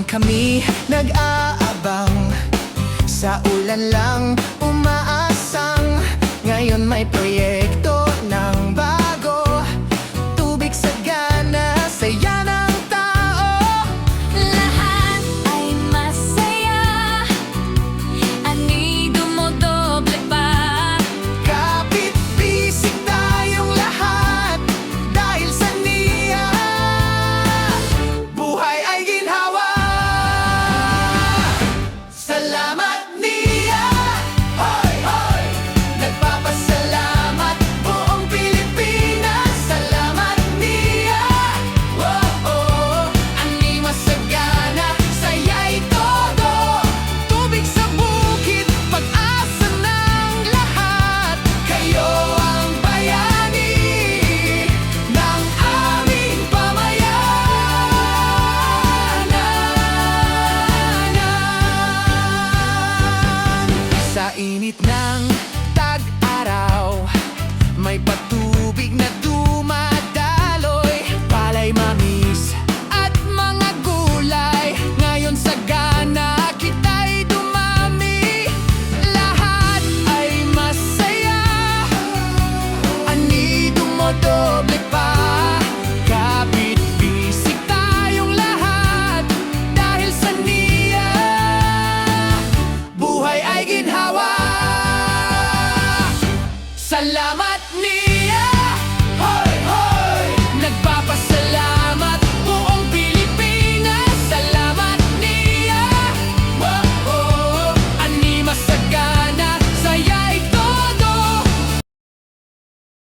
kami nag-aabang, sa ulan lang umaasang. Ngayon may proyekto ng bago, tubig sagana, saya ng tao. Lahat ay masaya, ani dumodoble pa. Kapit bisig tayong lahat dahil sa niya, buhay ay ginhawa. Salamat niya, hoy hoy, nagpapasalamat buong Pilipinas. Salamat niya, oh oh, ani masagana, saya'y todo. Tubig sa bukid, pag-asa ng lahat. Kayo ang bayani ng aming pamayanan. Sa init ng tag-araw, may patubig na dumadaloy. Palay, mamis at mga gulay, ngayon sagana, kita'y dumami. Lahat ay masaya, ani dumodoble pa. Kapit bisig tayong lahat dahil sa niya, buhay ay ginhawa. Salamat niya.